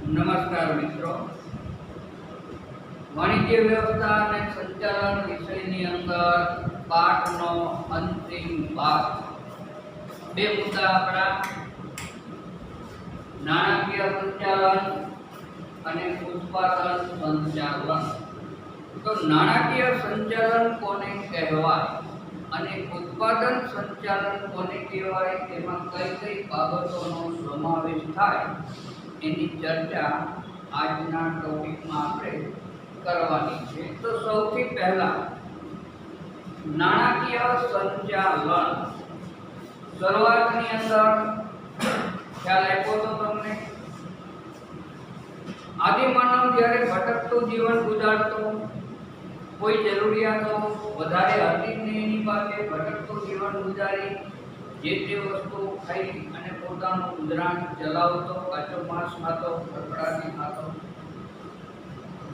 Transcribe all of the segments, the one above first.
નમસ્કાર મિત્રો, વાણિજ્ય વ્યવસ્થા અને સંચાલન વિષયની અંદર પાઠનો અંતિમ ભાગ બે મુદ્દા આપણા નાણાકીય સંચાલન અને ઉત્પાદન સંચાલન. તો નાણાકીય સંચાલન કોને કહેવાય અને ઉત્પાદન સંચાલન કોને કહેવાય, તેમાં કઈ કઈ બાબતોનો સમાવેશ થાય એની ચર્ચા આજના ટોપિકમાં આપણે કરવાની છે. તો સૌથી પહેલા નાણાકીય સંચાલન શરૂઆતની અંદર ખ્યાલ આપ્યો તો તમને. આદિમાનવ જ્યારે ભટકતું જીવન ગુજારતો, કોઈ જરૂરિયાતો વધારે હતી ને એની પાસે ભટકતું જીવન ગુજારી જે તે વસ્તુ ખાઈ અને પોતાનું ગુજરાન ચલાવતો, કાચો માંસ ખાતો, કકડાથી ખાતો.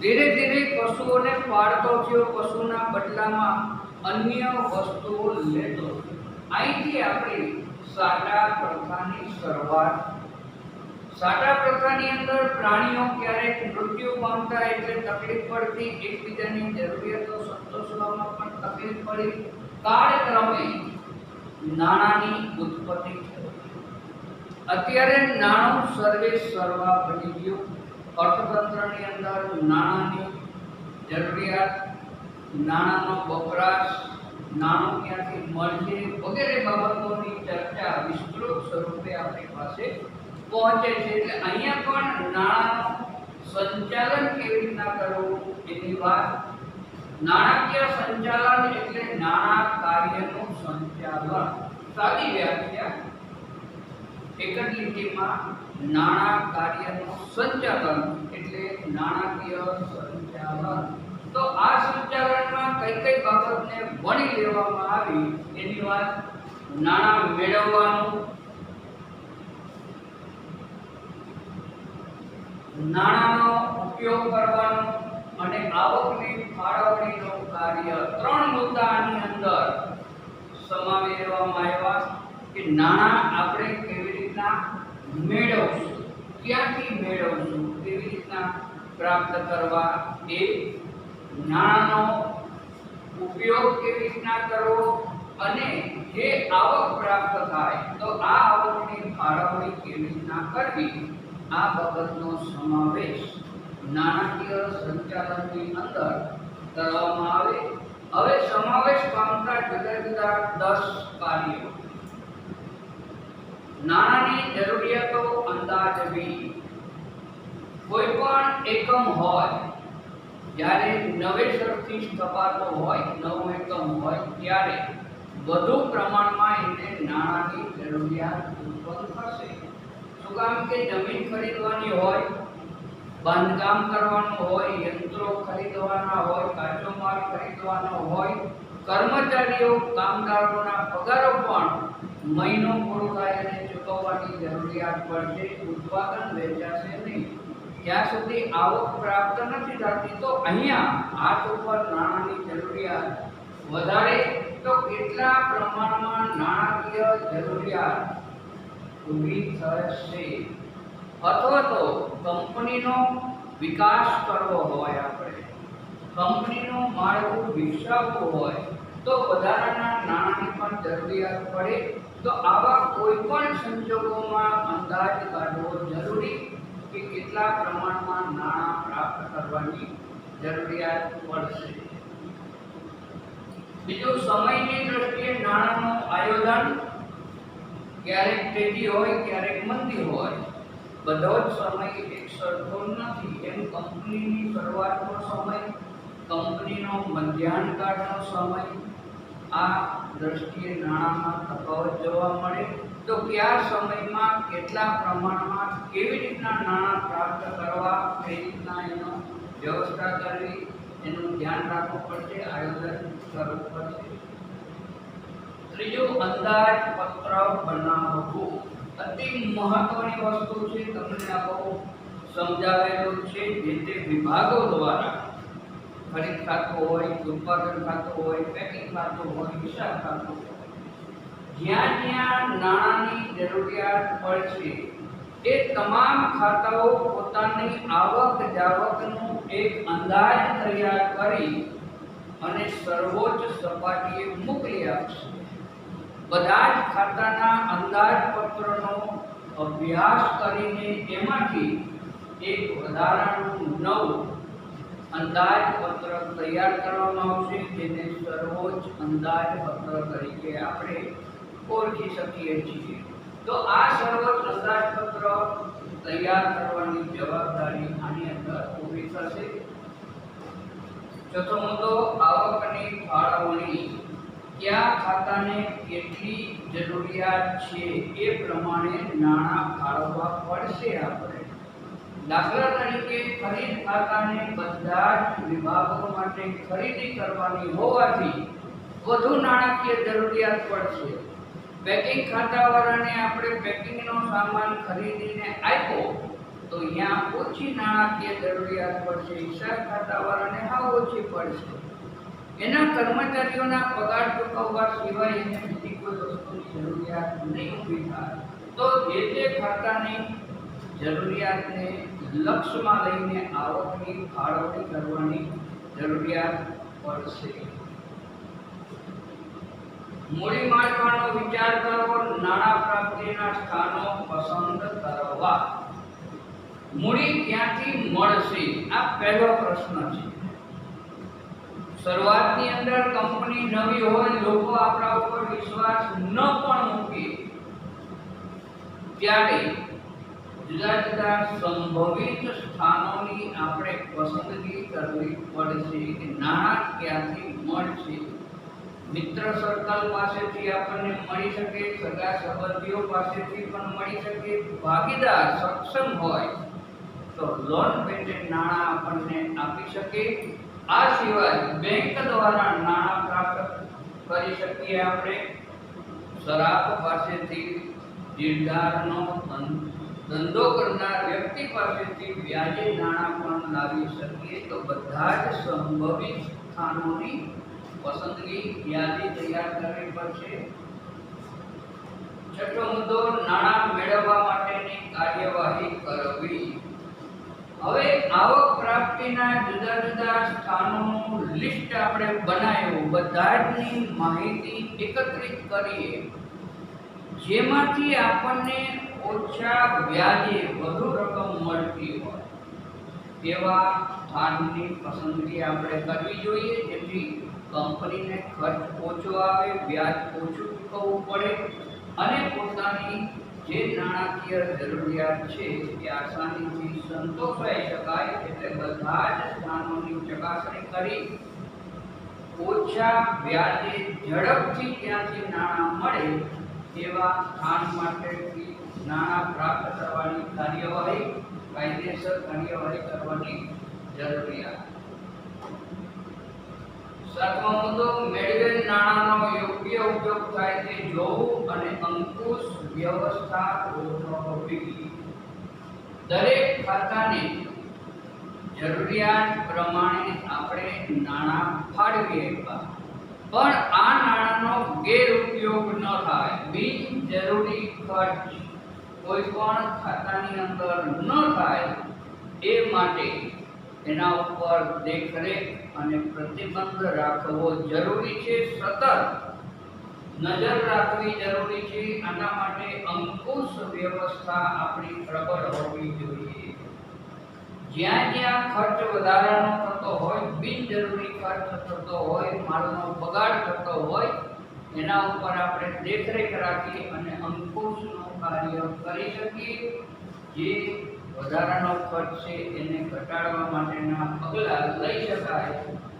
ધીરે ધીરે પશુઓને પાળતો થયો, પશુના બદલામાં અન્ય વસ્તુઓ લેતો. અહીંથી આપણી સાટા પ્રથાની શરૂઆત. સાટા પ્રથાની અંદર પ્રાણીઓ ક્યારેક મૃત્યુ પામતા એટલે તકલીફ પડતી, એકબીજાની જરૂરિયાતો સંતોષવામાં પણ તકલીફ પડી. કાળક્રમે નાણાંની ઉત્પત્તિ થઈ. અત્યારે નાણું સર્વે સર્વા બની ગયું. અર્થતંત્રની અંદર નાણાંની જરૂરિયાત, નાણાંનો વપરાશ, નાણું ક્યાંથી મળશે વગેરે બાબતોની ચર્ચા વિસ્તૃત સ્વરૂપે આપણી પાસે પહોંચે છે. એટલે અહીંયા પણ નાણાંનું સંચાલન કેવી રીતના કરવું એની વાત. નાણાકીય સંચાલન એટલે નાણાં કાર્યનું સંચાલન. સાદી વ્યાખ્યા એક જ લીટીમાં, નાણાં કાર્યનું સંચાલન એટલે નાણાકીય સંચાલન. તો આ સંચાલનમાં કઈ કઈ બાબતને વણી લેવામાં આવી એની વાત. નાણાં મેળવવાનું, નાણાંનો ઉપયોગ કરવાનો અને આવકની ફાળવણીનું કાર્ય. ત્રણ મુદ્દા આની અંદર સમાવેશવામાં આવ્યા કે નાણાં આપણે કેવી રીતના મેળવશું, ક્યાંથી મેળવશું, કેવી રીતના પ્રાપ્ત કરવા, એ નાણાંનો ઉપયોગ કેવી રીતના કરવો, અને જે આવક પ્રાપ્ત થાય તો આ આવકની ફાળવણી કેવી રીતના કરવી, આ બાબતનો સમાવેશ નાણાકીય સંચાલનની અંદર કરવામાં આવે. હવે સમાવેશ પામતા જુદા જુદા 10 કાર્યો. નાણાંની જરૂરિયાતો અંદાજવી. કોઈ પણ એકમ હોય, જ્યારે નવેસરથી સ્થપાતો હોય, નવો એકમ હોય, ત્યારે વધુ પ્રમાણમાં એને નાણાંની જરૂરિયાત ઉત્પન્ન થશે. શું કામ કે જમીન ખરીદવાની હોય, બાંધકામ કરવાનું હોય, યંત્રો ખરીદવાના હોય, કાચો માલ ખરીદવાનો હોય, કર્મચારીઓ કામદારોના પગારો પણ મહિનો પૂરો થાય અને ચૂકવવાની જરૂરિયાત પડશે. ઉત્પાદન વેચાશે નહીં જ્યાં સુધી આવક પ્રાપ્ત નથી થતી. તો અહીંયા હાથ ઉપર નાણાંની જરૂરિયાત વધારે, તો કેટલા પ્રમાણમાં નાણાકીય જરૂરિયાત ઊભી થશે. અથવા તો કંપનીનો વિકાસ કરવો હોય, આપણે કંપનીનું માળખું વિકસાવવું હોય તો વધારાના નાણાંની પણ જરૂરિયાત પડે. તો આવા કોઈ પણ સંજોગોમાં અંદાજ કાઢવો જરૂરી કે કેટલા પ્રમાણમાં નાણાં પ્રાપ્ત કરવાની જરૂરિયાત પડશે. બીજું, સમયની દ્રષ્ટિએ નાણાંનું આયોજન. ક્યારેક તેજી હોય, ક્યારેક મંદી હોય, બધો જ સમય એક સરખો નથી. એમ કંપનીની શરૂઆતનો સમય, કંપનીનો મધ્યાહનકાળનો સમય, આ દ્રષ્ટિએ નાણાંમાં તફાવત જોવા મળે. તો કયા સમયમાં કેટલા પ્રમાણમાં કેવી રીતના નાણાં પ્રાપ્ત કરવા, કઈ રીતના એનો વ્યવસ્થા કરવી, એનું ધ્યાન રાખવું પડશે, આયોજન કરવું પડશે. ત્રીજું, અંદાજપત્ર બનાવવું. અતિ મહત્વની વસ્તુ છે. તમને આ બહુ સમજાવેલું છે. જે તે વિભાગો દ્વારા, ખરીદ ખાતું હોય, ઉત્પાદન ખાતું હોય, પેકિંગ ખાતું હોય, હિસાબ ખાતું હોય, જ્યાં જ્યાં નાણાંની જરૂરિયાત પડશે એ તમામ ખાતાઓ પોતાની આવક જાવકનું એક અંદાજ તૈયાર કરી અને સર્વોચ્ચ સપાટીએ મોકલી આપશે. બધા જ ખાતાના અંદાજપત્રનો અભ્યાસ કરીને એમાંથી એક વધારાનું નવું અંદાજપત્ર તૈયાર કરવામાં આવશે, જેને સર્વોચ્ચ અંદાજપત્ર તરીકે આપણે ઓળખી શકીએ છીએ. તો આ સર્વોચ્ચ અંદાજપત્ર તૈયાર કરવાની જવાબદારી આની અંદર ઊભી થશે. ચોથો મુદ્દો, આવકની ફાળવણી. કયા ખાતાને કેટલી જરૂરિયાત છે એ પ્રમાણે નાણાં ફાળવવા પડશે આપણે. દાખલા તરીકે ખરીદ ખાતાને બધા જ વિભાગો માટે ખરીદી કરવાની હોવાથી વધુ નાણાકીય જરૂરિયાત પડશે. પેકિંગ ખાતાવાળાને આપણે પેકિંગનો સામાન ખરીદીને આપ્યો તો અહીંયા ઓછી નાણાકીય જરૂરિયાત પડશે. હિસાબ ખાતાવાળાને હા ઓછી પડશે. એના કર્મચારીઓના પગાર ચૂકવવા સિવાય એને બીજી કોઈ વસ્તુની જરૂરિયાત નહીં ઊભી થાય. તો જે તે ખાતાની જરૂરિયાતને લક્ષ્યમાં લઈને આવકની ફાળવણી કરવાની જરૂરિયાત પડશે. મૂડી માળખાનો વિચાર કરો. નાણાં પ્રાપ્તિના સ્થાનો પસંદ કરવા. મૂડી ક્યાંથી મળશે? આ પહેલો પ્રશ્ન છે. શરૂઆતની અંદર કંપની નવી હોય, લોકો આપણા ઉપર વિશ્વાસ ન પણ મૂકે, ત્યારે જુદા જુદા સંભવિત સ્થાનોની આપણે પસંદગી કરવી પડશે કે નાણાં ક્યાંથી મળશે. મિત્ર સર્કલ પાસેથી આપણને મળી શકે, સગા સંબંધીઓ પાસેથી પણ મળી શકે, ભાગીદાર સક્ષમ હોય તો લોન પેટે નાણાં આપણને આપી શકે. આ સિવાય બેંક દ્વારા નાણાં પ્રાપ્ત કરી શકીએ આપણે. સરાફ પાસેથી, દીરદારનો ધંધો કરનાર વ્યક્તિ પાસેથી વ્યાજે નાણાં પણ લાવી શકીએ. તો બધા જ સંભવિત સ્થાનોની પસંદગી યાદી તૈયાર કરવી પડશે. છઠ્ઠો મુદ્દો, નાણાં મેળવવા માટેની કાર્યવાહી કરવી. હવે આવક પ્રાપ્તિના જુદા જુદા સ્થાનોનું લિસ્ટ આપણે બનાવ્યું, બધાની માહિતી એકત્રિત કરીએ, જેમાંથી આપણને ઓછા વ્યાજે વધુ રકમ મળતી હોય એવા સ્થાનની પસંદગી આપણે કરવી જોઈએ, જેથી કંપનીને ખર્ચ ઓછો આવે, વ્યાજ ઓછું ચૂકવવું પડે અને પોતાની જે નાણાકીય જરૂરિયાત છે એ આસાનીથી સંતોષાઈ શકાય. એટલે બધા જ સ્થાનોની ચકાસણી કરી ઓછા વ્યાજે ઝડપથી ત્યાંથી નાણાં મળે એવા સ્થાન માટેથી નાણાં પ્રાપ્ત કરવાની કાર્યવાહી, કાયદેસર કાર્યવાહી કરવાની જરૂરિયાત. સાતમો મુદ્દો, મેળવેલ નાણાંનો યોગ્ય ઉપયોગ થાય તે જોવું અને અંકુશ વ્યવસ્થા ગોઠવવી. દરેક ખાતાની જરૂરિયાત પ્રમાણે આપણે નાણાં ફાળવીએ, પણ આ નાણાંનો ગેરઉપયોગ ન થાય. બિનજરૂરી ખર્ચ કોઈ પણ ખાતાની અંદર ન થાય એ માટે એના ઉપર દેખરેખ અને પ્રતિબંધ રાખવો જરૂરી છે. સતત નજર રાખવી જરૂરી છે. આના માટે અંકુશ વ્યવસ્થા આપણી પ્રબળ હોવી જોઈએ. જ્યાં જ્યાં ખર્ચ વધારાનો થતો હોય, બિનજરૂરી ખર્ચ થતો હોય, માલનો બગાડ થતો હોય, એના ઉપર આપણે દેખરેખ રાખી અને અંકુશનું કાર્ય કરી શકીએ. જે વધારાનો ખર્ચ છે એને ઘટાડવા માટેના પગલાં લઈ શકાય.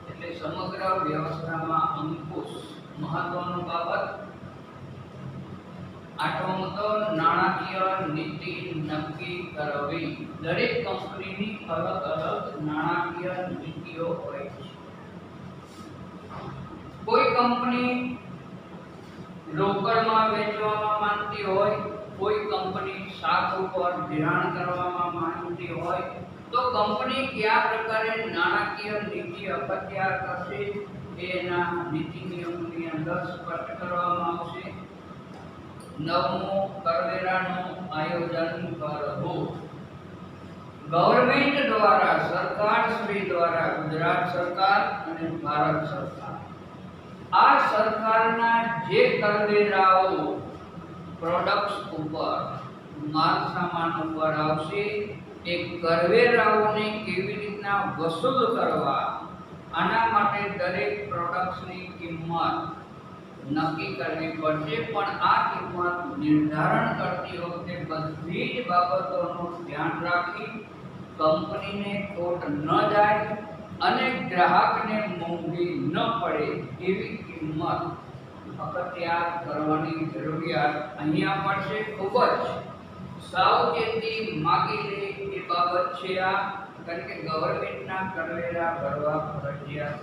એટલે સમગ્ર વ્યવસ્થામાં અંકુશ મહત્વનું બાબત. આઠમો મુદ્દો, નાણાકીય નીતિ નક્કી કરવી. દરેક કંપનીની અલગ અલગ નાણાકીય નીતિઓ હોય છે. કોઈ કંપની રોકડમાં વેચવામાં માંગતી હોય, કોઈ કંપની શાખ ઉપર ધિરાણ કરવામાં માંગતી હોય, તો કંપની કયા પ્રકારે નાણાકીય નીતિ અખત્યાર કરશે એના નીતિ નિયમોની અંદર સ્પષ્ટ કરવામાં આવશે. નવમું, કરવેરાનું આયોજન કરવું. ગવર્મેન્ટ દ્વારા, સરકાર શ્રી દ્વારા, ગુજરાત સરકાર અને ભારત સરકાર, આ સરકારના જે કરવેરાઓ પ્રોડક્ટ્સ ઉપર, માલ સામાન ઉપર આવશે, એ કરવેરાઓને કેવી રીતના વસૂલ કરવા, આના માટે દરેક પ્રોડક્ટ્સની કિંમત નક્કી કરવી પડશે. પણ આ કિંમત નિર્ધારણ કરતી વખતે બધી જ બાબતોનું ધ્યાન રાખી કંપનીને ખોટ ન જાય અને ગ્રાહકને મોંઘી ન પડે એવી કિંમત અખત્યાર કરવાની જરૂરિયાત અહીંયા પડશે. ખૂબ જ સાવચેતી માગી લે એ બાબત છે આ, કારણ કે ગવર્મેન્ટના કરવેરા ભરવા ફરજિયાત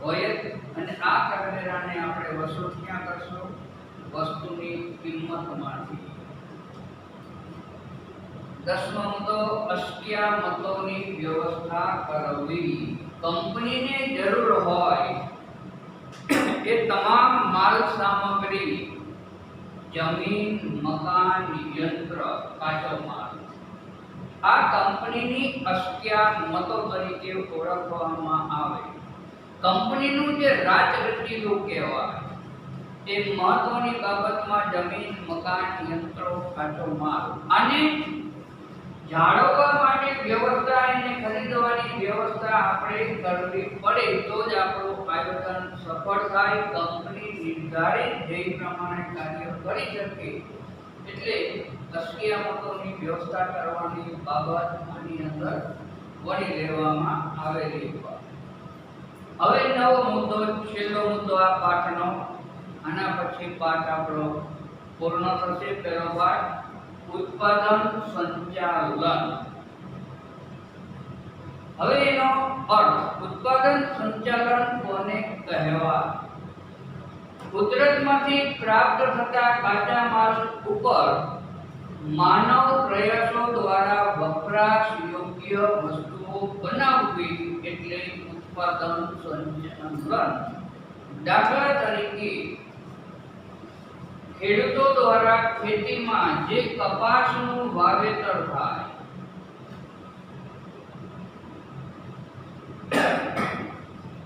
હોય અને આ કરવેરાને આપણે વસૂલ ક્યાં કરશું? વસ્તુની કિંમતમાંથી. 10મો મુદ્દો, અસ્કયામતોની વ્યવસ્થા કરવી. કંપનીને જરૂર હોય એ તમામ માલ સામગ્રી, જમીન, મકાન, યંત્ર, કાચો માલ, આ કંપનીની અસ્કયામતો તરીકે ઓળખવામાં આવે. કંપનીનું જે રાજરચીલું કહેવાય તે મહત્વની બાબતમાં જમીન, મકાન, યંત્રો, કાચો માલ, આને જાળવવા માટે વ્યવસ્થા, એને ખરીદવાની વ્યવસ્થા આપણે કરવી પડે તો જ આપણું આયોજન સફળ થાય, કંપની નિર્ધારિત ધ્યેય પ્રમાણે કાર્ય કરી શકે. એટલે અસ્કયામતોની વ્યવસ્થા કરવાની બાબત આની અંદર વણી લેવામાં આવેલી છે. હવે નવો મુદ્દો, છેલ્લો મુદ્દો આ પાઠનો, આના પછી પાઠ આપણો પૂર્ણ થશે. પહેલો પાઠ ઉત્પાદન સંચાલન. હવે એનો અર્થ, ઉત્પાદન સંચાલન કોને કહેવાય? કુદરતમાંથી પ્રાપ્ત થતા કાચા માલ ઉપર માનવ પ્રયાસો દ્વારા વપરાશ યોગ્ય વસ્તુઓ બનાવવી એટલે ઉત્પાદન સંચાલન. દાખલા તરીકે ખેડૂતો દ્વારા ખેતીમાં જે કપાસનું વાવેતર થાય,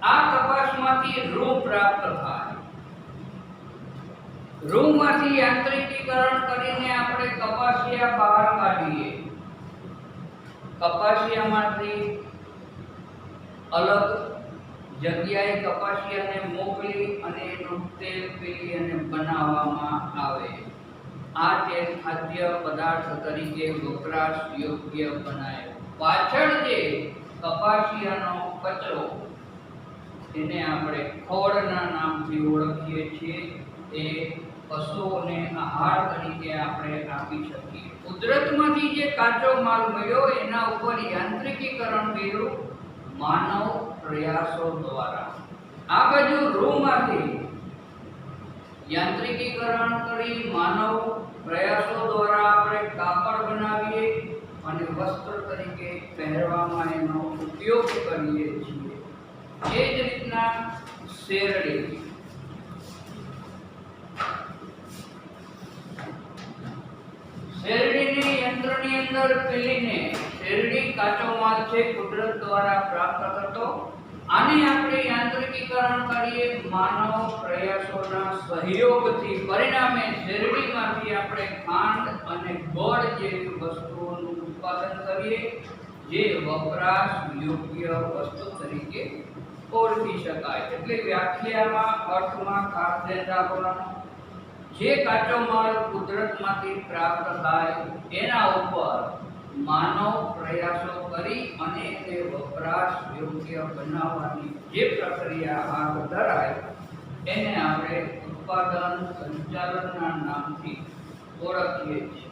આ કપાસમાંથી રૂ પ્રાપ્ત થાય. રૂમાંથી યાંત્રિકીકરણ કરીને આપણે કપાસિયા બહાર કાઢીએ. કપાસિયામાંથી અલગ જગ્યાએ કપાસિયાને મોકલી અને એનું તેલ પીલી અને બનાવવામાં આવે. આ તેલ ખાદ્ય પદાર્થ તરીકે વપરાશ યોગ્ય બનાય. પાછળ જે કપાસિયાનો કચરો, એને આપણે ખોળના નામથી ઓળખીએ છીએ, એ પશુઓને આહાર તરીકે આપણે આપી શકીએ. કુદરતમાંથી જે કાચો માલ મળ્યો એના ઉપર યાંત્રિકીકરણ કર્યું માનવ પ્રયાસો દ્વારા. આ બાજુ રૂમાંથી યાંત્રિકીકરણ કરી માનવ પ્રયાસો દ્વારા આપણે કાપડ બનાવીએ અને વસ્ત્ર તરીકે પહેરવામાં એનો ઉપયોગ કરીએ છીએ. એ જ રીતના શેરડી, શેરડીને યંત્રની અંદર પીલીને, શેરડી કાચો માલ છે કુદરત દ્વારા પ્રાપ્ત થતો, આને આપણે યાંત્રિકીકરણ કરીએ માનવ પ્રયાસોના સહયોગથી. પરિણામે શેરડીમાંથી આપણે ખાંડ અને ગોળ જેવી વસ્તુઓનું ઉત્પાદન કરીએ જે વપરાશ યોગ્ય વસ્તુ તરીકે ઓળખી શકાય. એટલે વ્યાખ્યામાં, અર્થમાં ખાસ ધ્યાન રાખવાનું, જે કાચો માલ કુદરતમાંથી પ્રાપ્ત થાય એના ઉપર માનવ પ્રયાસો કરી અને તે વપરાશ યોગ્ય બનાવવાની જે પ્રક્રિયા હાથ ધરાય એને આપણે ઉત્પાદન સંચાલનના નામથી ઓળખીએ છીએ.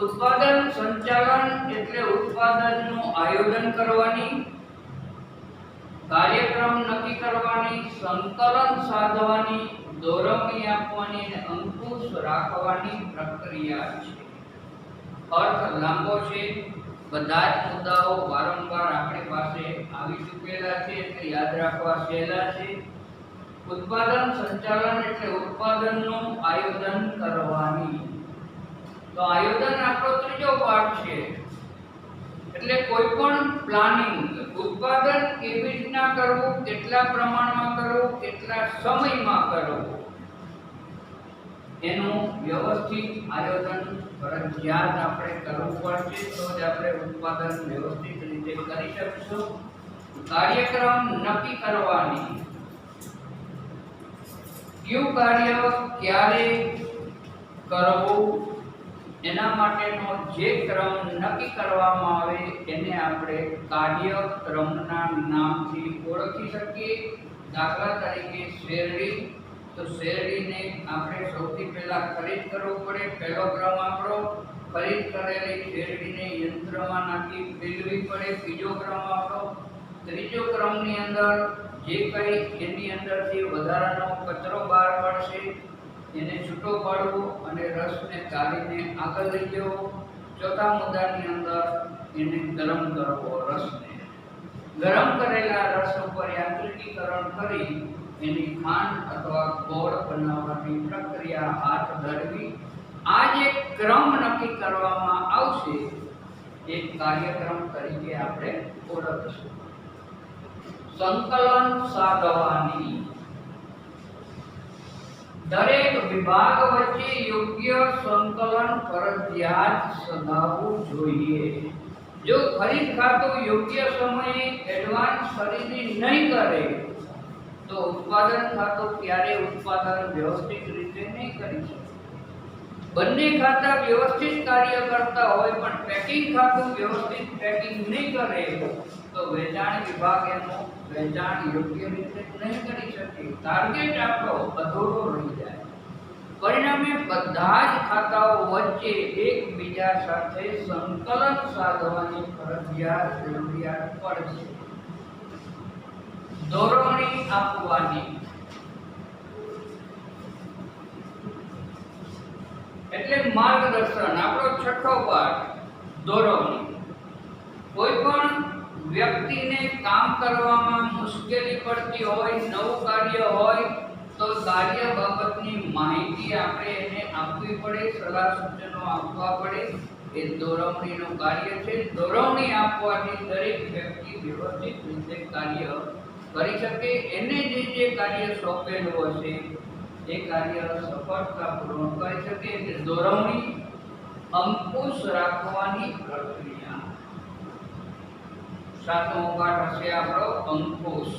ઉત્પાદન સંચાલન એટલે ઉત્પાદનનું આયોજન કરવાની, કાર્યક્રમ નક્કી કરવાની, સંકલન સાધવાની, દોરવણી આપવાની અને અંકુશ રાખવાની પ્રક્રિયા છે. અર્થ લાંબો છે, બધા જ મુદ્દાઓ વારંવાર આપણી પાસે આવી ચૂકેલા છે એટલે યાદ રાખવા સહેલા છે. ઉત્પાદન સંચાલન એટલે ઉત્પાદનનું આયોજન કરવાની. તો આયોજન આપણો ત્રીજો પાઠ છે. એટલે કોઈ પણ પ્લાનિંગ, ઉત્પાદન કેવી રીતના કરવું, કેટલા પ્રમાણમાં કરવું, કેટલા સમયમાં કરવું, એનું વ્યવસ્થિત આયોજન ફરજિયાત આપણે કરવું પડશે. તો જ આપણે ઉત્પાદન વ્યવસ્થિત રીતે કરી શકીશું. કાર્યક્રમ નક્કી કરવાની, કયું કાર્ય ક્યારે કરવું, એના માટેનો જે ક્રમ નક્કી કરવામાં આવે એને આપણે કાર્યક્રમના નામથી ઓળખી શકીએ. દાખલા તરીકે શેરડી, તો શેરડીને આપણે સૌથી પહેલા ખરીદ કરવું પડે. પહેલો ક્રમ આપણો ખરીદ કરેલી શેરડીને યંત્રમાં નાખી પીલવી પડે. બીજો ક્રમ આપણો, ત્રીજો ક્રમની અંદર જે કંઈ એની અંદરથી વધારાનો કચરો બહાર પડશે એને છૂટો પાડવો અને રસને કાઢીને આગળ લઈ જવો. ચોથા મુદ્દાની અંદર એને ગરમ કરવો. રસને ગરમ કરેલા રસ ઉપર યાંત્રિકીકરણ કરી એની ખાંડ અથવા ગોળ બનાવવાની પ્રક્રિયા હાથ ધરવી. આ જે ક્રમ નક્કી કરવામાં આવશે એ કાર્યક્રમ તરીકે આપણે ઓળખીશું. સંકલન સાધવાની, દરેક વિભાગ વચ્ચે યોગ્ય સંકલન ફરજિયાત સધાવવું જોઈએ. જો ખરીદ ખાતું યોગ્ય સમયે એડવાન્સ ખરીદી નહીં કરે તો ઉત્પાદન ખાતું ક્યારે ઉત્પાદન વ્યવસ્થિત રીતે નહીં કરી શકે. બંને ખાતા વ્યવસ્થિત કાર્ય કરતા હોય પણ પેકિંગ ખાતું વ્યવસ્થિત પેકિંગ નહીં કરે તો વેચાણ વિભાગ એનું વેચાણ યોગ્ય રીતે નહીં કરી શકે. ટાર્ગેટ આપણો અધૂરો રહી જાય. પરિણામે બધા જ ખાતાઓ વચ્ચે એકબીજા સાથે સંકલન સાધવાની ફરજિયાત જરૂરિયાત પડશે. દોરવણી આપવાની, એટલે માર્ગદર્શન. આપણો છઠ્ઠો પાઠ દોરવણી. કોઈ પણ વ્યક્તિને કામ કરવામાં મુશ્કેલી પડતી હોય, નવું કાર્ય હોય તો કાર્ય બાબતની માહિતી આપણે એને આપવી પડે, સલાહ સૂચનો આપવા પડે. એ દોરવણીનું કાર્ય છે. દોરવણી આપવાથી દરેક વ્યક્તિ વ્યવસ્થિત રીતે કાર્ય કરી શકે. એને જે કાર્ય સોંપેલું હશે એ કાર્ય સફળતાપૂર્વક કરી શકે. એટલે દોરવણી. અંકુશ રાખવાની પ્રક્રિયા. સાતમો પાઠ હશે આપણો અંકુશ.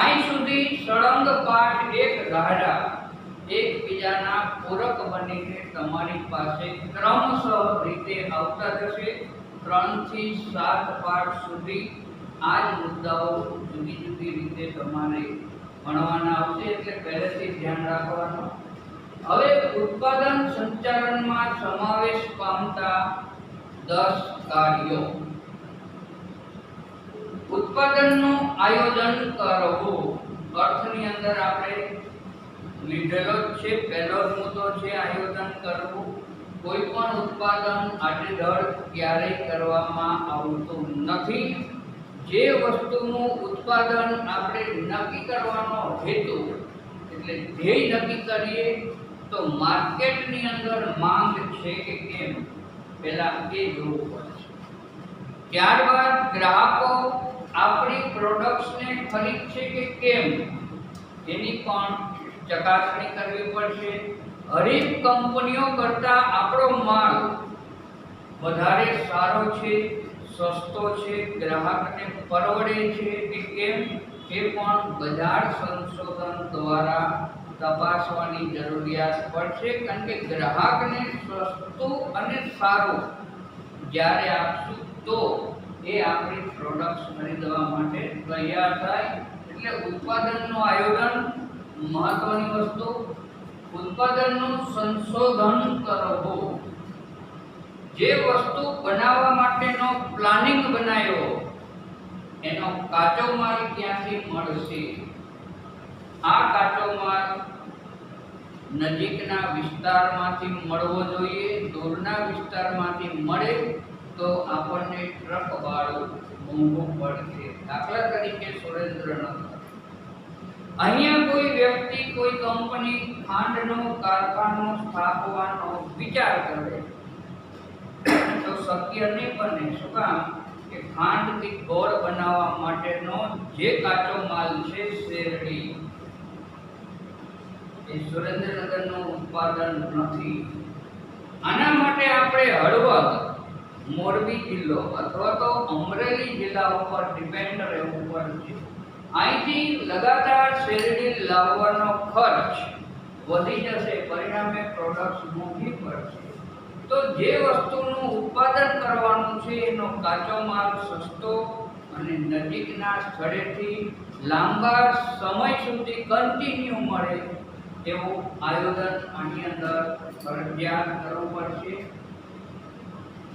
અહીં સુધી સળંગ પાઠ એક ધારા એકબીજાના પૂરક બનીને તમારી પાસે ક્રમશઃ રીતે આવતા જશે. 3 થી 7 પાઠ સુધી આ જ મુદ્દાઓ જુદી જુદી રીતે તમારે ભણવાના આવશે. એટલે પહેલેથી ધ્યાન રાખવાનું. હવે ઉત્પાદન સંચાલનમાં સમાવેશ પામતા 10 કાર્યો. ઉત્પાદનનું આયોજન કરવું. અર્થની અંદર આપણે લીધેલો જ છે. પહેલો મુદ્દો છે આયોજન કરવું. કોઈ પણ ઉત્પાદન આડેધડ ક્યારેય કરવામાં આવતું નથી. જે વસ્તુનું ઉત્પાદન આપણે નક્કી કરવાનો હેતુ એટલે ધ્યેય નક્કી કરીએ તો માર્કેટની અંદર માંગ છે કે કેમ પહેલા એ જોવું પડશે. ત્યારબાદ ગ્રાહકો આપણી પ્રોડક્ટ્સને ખરીદશે કે કેમ એની પણ ચકાસણી કરવી પડશે. હરીફ કંપનીઓ કરતાં આપણો માલ વધારે સારો છે, સસ્તો છે, ગ્રાહકને પરવડે છે કે કેમ એ પણ બજાર સંશોધન દ્વારા તપાસવાની જરૂરિયાત પડશે. કારણ કે ગ્રાહકને સસ્તું અને સારું જ્યારે આપશું તો એ આપણી પ્રોડક્ટ્સ ખરીદવા માટે તૈયાર થાય. એટલે ઉત્પાદનનું આયોજન મહત્વની વસ્તુ. ઉત્પાદનનું સંશોધન કરવું. જે વસ્તુ બનાવવા માટેનો પ્લાનિંગ બનાવ્યો એનો કાચો માલ ક્યાંથી મળશે. આ કાચો માલ નજીકના વિસ્તારમાંથી મળવો જોઈએ. દૂરના વિસ્તારમાંથી મળે તો આપણને ટ્રક ભાડું મોંઘું પડશે. દાખલા તરીકે સુરેન્દ્રનગર અહીંયા કોઈ વ્યક્તિ કોઈ કંપની ખાંડનો કારખાનો સ્થાપવાનો વિચાર કરે તો શક્ય નહીં બને. શું કામ? કે ખાંડથી ગોળ બનાવવા માટેનો જે કાચો માલ છે શેરડી, એ સુરેન્દ્રનગરનું ઉત્પાદન નથી. આના માટે આપણે હળવદ, મોરબી જિલ્લો અથવા તો અમરેલી જિલ્લા ઉપર ડિપેન્ડ રહેવું પડશે. અહીંથી લગાતાર શેરડી લાવવાનો ખર્ચ વધી જશે, પરિણામે પ્રોડક્ટ મોંઘી પડશે. તો જે વસ્તુનું ઉત્પાદન કરવાનું છે એનો કાચો માલ સસ્તો અને નજીકના સ્થળેથી લાંબા સમય સુધી કન્ટિન્યુ મળે એવું આયોજન આની અંદર ફરજિયાત કરવું પડશે.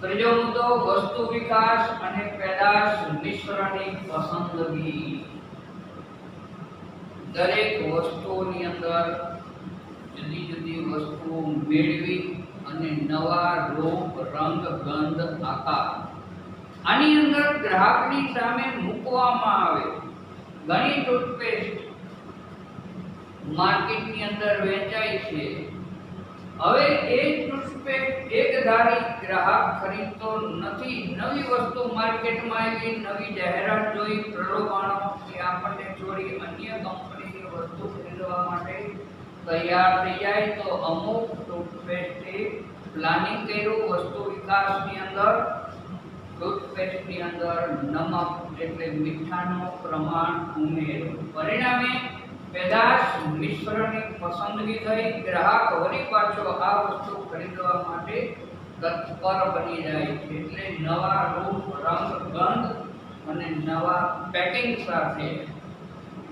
ત્રીજો મુદ્દો વસ્તુ વિકાસ અને પેદાશ મિશ્રની પસંદગી. દરેક વસ્તુની અંદર જુદી જુદી વસ્તુઓ મેળવી અને નવા રૂપ, રંગ, ગંધ, આકાર આની અંદર ગ્રાહકની સામે મૂકવામાં આવે. ઘણી ટૂથપેસ્ટ માર્કેટની અંદર વેચાય છે. હવે એ ટૂથપેસ્ટ એક ધારી ગ્રાહક ખરીદતો નથી. નવી વસ્તુ માર્કેટમાં આવી, નવી જાહેરાત જોઈ, પ્રલોભનો કે આપણને છોડી અન્ય કંપનીની વસ્તુ ખરીદવા માટે તૈયાર થઈ જાય. તો અમુક ટૂથપેસ્ટે પ્લાનિંગ કર્યું વસ્તુ વિકાસની અંદર, ટૂથપેસ્ટની અંદર નમક એટલે મીઠાનું પ્રમાણ ઉમેર્યું. પરિણામે પેદાશ મિશ્રની પસંદગી થઈ. ગ્રાહક વળી પાછો આ વસ્તુ ખરીદવા માટે તત્પર બની જાય છે. એટલે નવા રૂપ, રંગ, ગંધ અને નવા પેકિંગ સાથે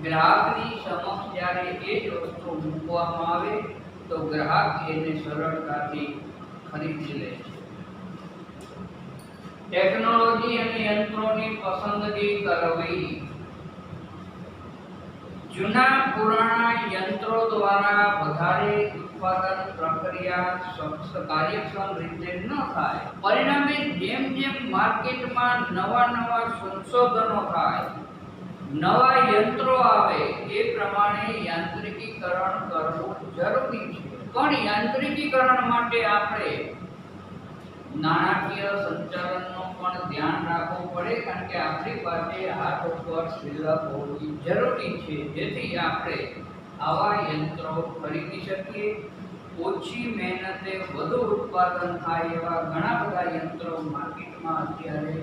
ગ્રાહકની સમક્ષ જ્યારે એ જ વસ્તુ મૂકવામાં આવે તો ગ્રાહક એને સરળતાથી ખરીદી લે છે. ટેકનોલોજી અને યંત્રોની પસંદગી કરવી. જૂના પુરાણા યંત્રો દ્વારા વધારે ઉત્પાદન પ્રક્રિયા કાર્યક્ષમ રીતે ન થાય. પરિણામે જેમ જેમ માર્કેટમાં નવા સંશોધનો થાય, નવા યંત્રો આવે, એ પ્રમાણે યાંત્રિકીકરણ કરવું જરૂરી છે. પણ યાંત્રિકીકરણ માટે આપણે નાણાકીય સંચાલનનો પણ ધ્યાન રાખવું પડે, કારણ કે આપણી પાસે હાથ ઉપર શિલ્લક હોવી જરૂરી છે, જેથી આપણે આવા યંત્રો ખરીદી શકીએ. ઓછી મહેનતે વધુ ઉત્પાદન થાય એવા ઘણા બધા યંત્રો માર્કેટમાં અત્યારે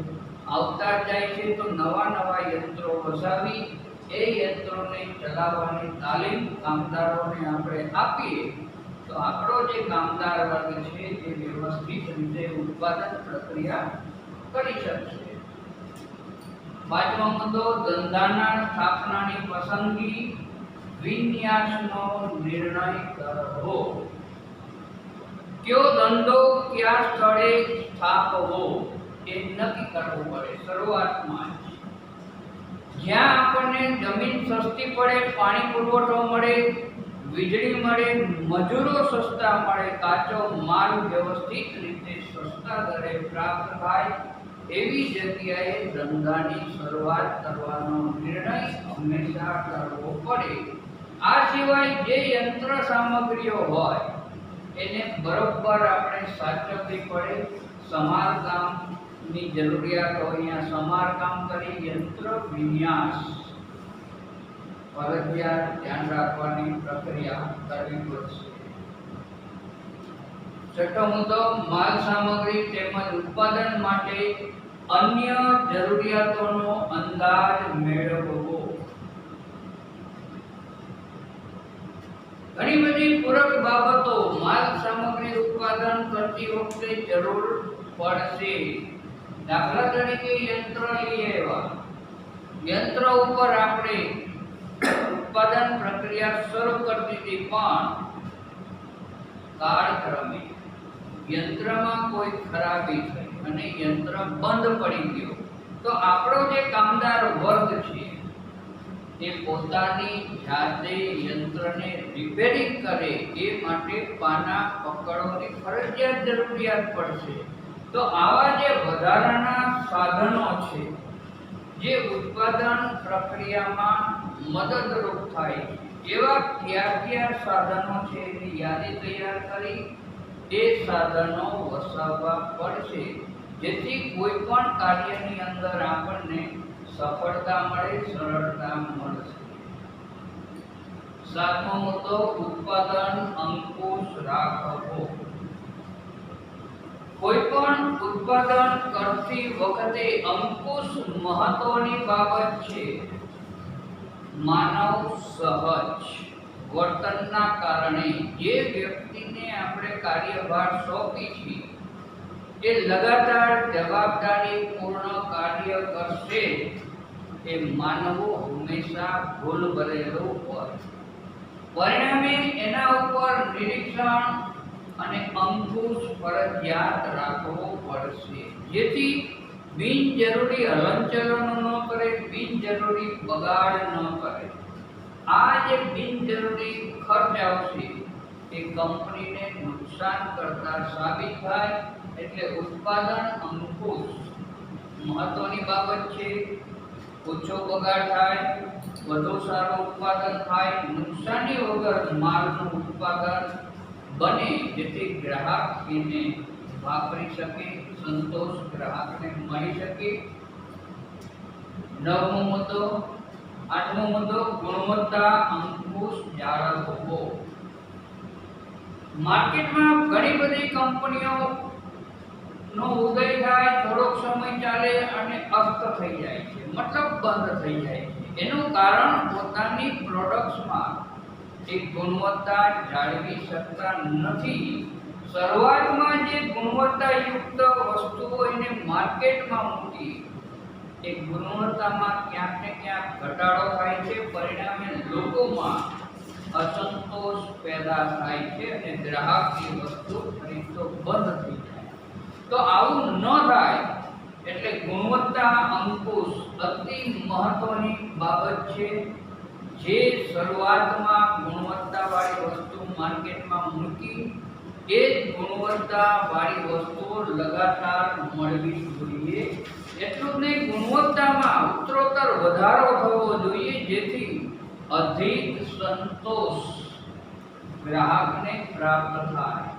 આવતા જાય છે. તો નવા યંત્રો વસાવી એ યંત્રોને ચલાવવાની તાલીમ કામદારોને આપણે આપીએ તો આપણો જે કામદાર વર્ગ છે એ વ્યવસ્થિત રીતે ઉત્પાદન પ્રક્રિયા કરી શકશે. પાંચમો મુદ્દો ધંધાના સ્થાપનાની પસંદગી, વિન્યાસનો નિર્ણય કરવો. કયો ધંધો કયા સ્થળે સ્થાપવો એ નક્કી કરવું પડે શરૂઆતમાં. જ્યાં આપણને જમીન સસ્તી પડે, પાણી પુરવઠો મળે, વીજળી મળે, મજૂરો સસ્તા મળે, કાચો માલ વ્યવસ્થિત રીતે સસ્તા દરે પ્રાપ્ત થાય, એવી જગ્યાએ ધંધાની શરૂઆત કરવાનો નિર્ણય હંમેશા કરવો પડે. આ સિવાય જે યંત્ર સામગ્રીઓ હોય એને બરોબર આપણે સાચવવી પડે. સમારકામની જરૂરિયાત હોય, અહીંયા સમારકામ કરી યંત્ર વિન્યાસ ફરજિયાત ધ્યાન રાખવાની પ્રક્રિયા કરવી પડશે. છઠ્ઠો મુદ્દો માલ સામગ્રી તેમજ ઉત્પાદન માટે અન્ય જરૂરિયાતોનો અંદાજ મેળવવો. ઘણી બધી પૂરક બાબતો માલ સામગ્રી ઉત્પાદન કરતી વખતે જરૂર પડશે. દાખલા તરીકે યંત્ર લઈએ એવા યંત્ર ઉપર આપણે ઉત્પાદન પ્રક્રિયા શરૂ કરતી હતી, પણ કાળક્રમે યંત્રમાં કોઈ ખરાબી થઈ અને યંત્ર બંધ પડી ગયો તો આપણો જે કામદાર વર્ગ છે એ પોતાની જાતે યંત્રને રિપેરિંગ કરે એ માટે પાના પકડોની ફરજિયાત જરૂરિયાત પડશે. તો આવા જે વધારાના સાધનો છે જે ઉત્પાદન પ્રક્રિયામાં મદદરૂપ થાય છે એવા કયા સાધનો છે એની યાદી તૈયાર કરી એ સાધનો વસાવવા પડશે, જેથી કોઈ પણ કાર્યની અંદર આપણને સફળતા મળે, સરળતા મળશે. સાતમો મુદ્દો, ઉત્પાદન અંકુશ રાખવો. કોઈ પણ ઉત્પાદન કરતી વખતે અંકુશ મહત્વની બાબત છે. માનવ સહજ વર્તનના કારણે જે વ્યક્તિને આપણે કાર્યભાર સોંપી છે એ લગાતાર જવાબદારીપૂર્ણ કાર્ય કરશે. એ માનવો હંમેશા ભૂલ ભરેલો હોય, પરિણામે એના ઉપર નિરીક્ષણ અને અંકુશ ફરજિયાત રાખવો પડશે, જેથી બિનજરૂરી હલનચલનો ન કરે, બિનજરૂરી બગાડ ન કરે. આ જે બિનજરૂરી ખર્ચ આવશે એ કંપનીને નુકસાન કરતા સાબિત થાય. એટલે ઉત્પાદન અંકુશ મહત્વની બાબત છે. ઓછો બગાડ થાય, વધુ સારું ઉત્પાદન થાય, નુકસાની વગર માલનું ઉત્પાદન બને, જેથી ગ્રાહક એને વાપરી શકે, સંતોષ ગ્રાહકને મળી શકે. નવમો મુદ્દો, આઠમો મુદ્દો, ગુણવત્તા અંકુશ જાળવવો. માર્કેટમાં ઘણી બધી કંપનીઓ નો ઉદય થાય, થોડોક સમય ચાલે અને અસ્ત થઈ જાય છે, મતલબ બંધ થઈ જાય છે. એનું કારણ પોતાની પ્રોડક્ટ્સમાં એક ગુણવત્તા જાળવી શકતા નથી. શરૂઆતમાં જે ગુણવત્તાયુક્ત વસ્તુઓ એને માર્કેટમાં મૂકી, એ ગુણવત્તામાં ક્યાંક ને ક્યાંક ઘટાડો થાય છે, પરિણામે લોકોમાં અસંતોષ પેદા થાય છે અને ગ્રાહક એ વસ્તુ ખરીદતો બંધ થઈ જાય. તો આવું ન થાય એટલે ગુણવત્તા અંકુશ અતિ મહત્વની બાબત છે. જે શરૂઆતમાં ગુણવત્તાવાળી વસ્તુ માર્કેટમાં મૂકી, એ જ ગુણવત્તાવાળી વસ્તુઓ લગાતાર મળવી જોઈએ. એટલું જ નહીં, ગુણવત્તામાં ઉત્તરોત્તર વધારો થવો જોઈએ, જેથી અધિક સંતોષ ગ્રાહકને પ્રાપ્ત થાય.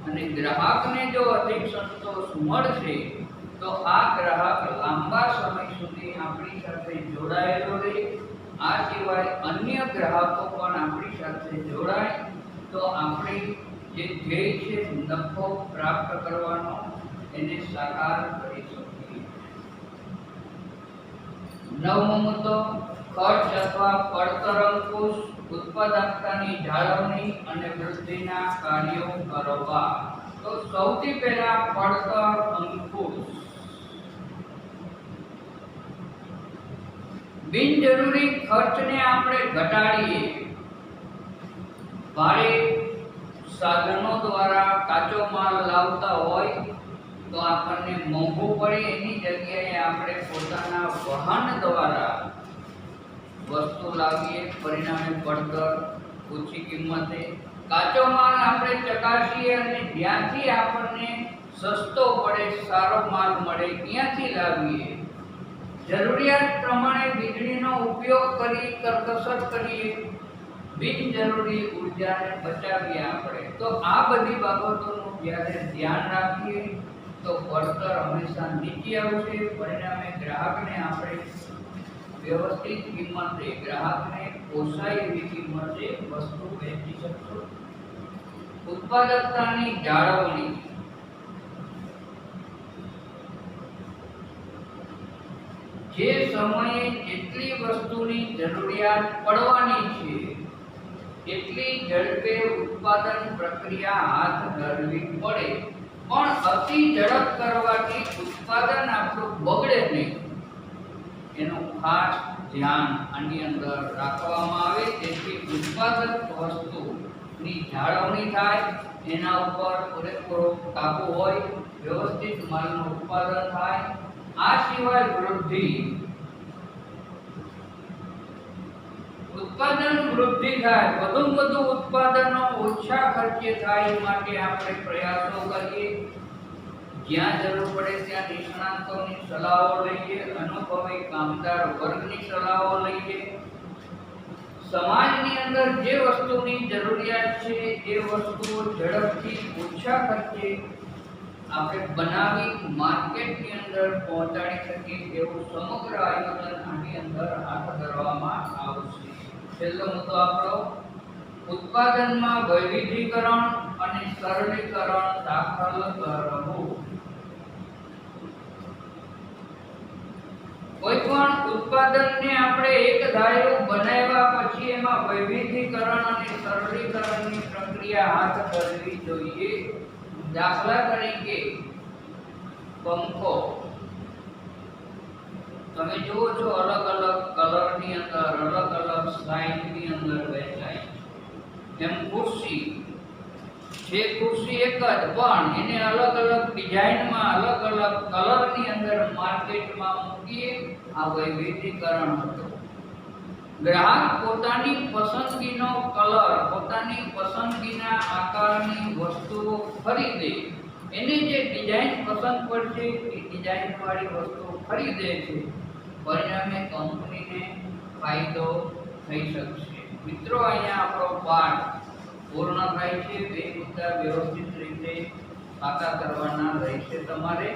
અને ગ્રાહકને જો અધિક સંતોષ મળશે તો આ ગ્રાહક લાંબા સમય સુધી આપણી સાથે જોડાયેલો રહે. આ સિવાય અન્ય ગ્રાહકો પણ આપણી સાથે જોડાય તો આપણી જે ધ્યેય છે નફો પ્રાપ્ત કરવાનો, એને સાકાર કરી શકીએ. નવમો મુદ્દો, ખર્ચ અથવા પડતર અંકુશ. ઉત્પાદકતાની જાળવણી અને વૃદ્ધિના કાર્યો કરવા. તો સૌથી પહેલા પડતર અંકુશ. બિનજરૂરી ખર્ચને આપણે ઘટાડીએ. ભારે સાધનો દ્વારા કાચો માલ લાવતા હોય તો આપણને મોંઘું પડે, એની જગ્યાએ આપણે પોતાના વાહન દ્વારા વસ્તુ લાવીએ, પરિણામે પડતર ઓછી કિંમતે. કાચો માલ આપણે ચકાસીએ અને જ્યાંથી આપણને સસ્તો પડે, સારો માલ મળે, ત્યાંથી લાવીએ. જરૂરિયાત પ્રમાણે વીજળીનો ઉપયોગ કરી કરકસર કરીએ, બિનજરૂરી ઉર્જાને બચાવીએ આપણે. તો આ બધી બાબતોનું જ્યારે ધ્યાન રાખીએ તો પડતર હંમેશા નીચે આવશે. પરિણામે ગ્રાહકને આપણે વ્યવસ્થિત કિંમતે, ગ્રાહકને પોસાય એવી કિંમતે વસ્તુ વેચી શકશો. ઉત્પાદકતાની જાળવણી. જે સમયે જેટલી વસ્તુની જરૂરિયાત પડવાની છે એટલી ઝડપે ઉત્પાદન પ્રક્રિયા હાથ ધરવી પડે. પણ અતિ ઝડપ કરવાથી ઉત્પાદન આપણું બગડે નહીં, એનું ખાસ ધ્યાન આની અંદર રાખવામાં આવે, જેથી ઉત્પાદક વસ્તુની જાળવણી થાય, એના ઉપર પૂરેપૂરો કાબુ હોય, વ્યવસ્થિત માલનું ઉત્પાદન થાય. આ સિવાય વૃદ્ધિ. ઉત્પાદન વૃદ્ધિ થાય, વધુ ઉત્પાદનો ઓછા ખર્ચે થાય એ માટે આપણે પ્રયાસો કરીએ. જ્યાં જરૂર પડે ત્યાં નિષ્ણાતોની સલાહો લઈએ, અનુભવી કામદાર વર્ગની સલાહો લઈએ. સમાજની અંદર જે વસ્તુની જરૂરિયાત છે એ વસ્તુઓ ઝડપથી ઓછા ખર્ચે આપણે બનાવી માર્કેટની અંદર પહોંચાડી શકીએ એવું સમગ્ર આયોજન આની અંદર હાથ ધરવામાં આવશે. છેલ્લો મુદ્દો આપણો ઉત્પાદનમાં વૈવિધ્યીકરણ અને સરળીકરણ દાખલ કરવું. કોઈ પણ ઉત્પાદનને આપણે એક ધાર્યું બનાવ્યા પછી એમાં વૈવિધ્યીકરણ અને સરળીકરણની પ્રક્રિયા હાથ ધરવી જોઈએ. દાખલા તરીકે પંખો તમે જુઓ છો અલગ અલગ કલરની અંદર અલગ અલગ સાઇઝની અંદર વેચાય. એમ ખુરશી જે ખુરશી એક જ પણ એને અલગ અલગ ડિઝાઇનમાં અલગ અલગ કલરની અંદર માર્કેટમાં મૂકીએ. આ વૈવિધ્યીકરણ હતું. ગ્રાહક પોતાની પસંદગીનો કલર પોતાની પસંદગીના આકારની વસ્તુઓ ખરીદે. એને જે ડિઝાઇન પસંદ પડશે એ ડિઝાઇન વાળી વસ્તુઓ ખરીદે છે. પરિણામે કંપનીને ફાયદો થઈ શકશે. મિત્રો, અહીંયા આપણો પાઠ પૂર્ણ થાય છે. બે મુદ્દા વ્યવસ્થિત રીતે પાકા કરવાના રહેશે તમારે.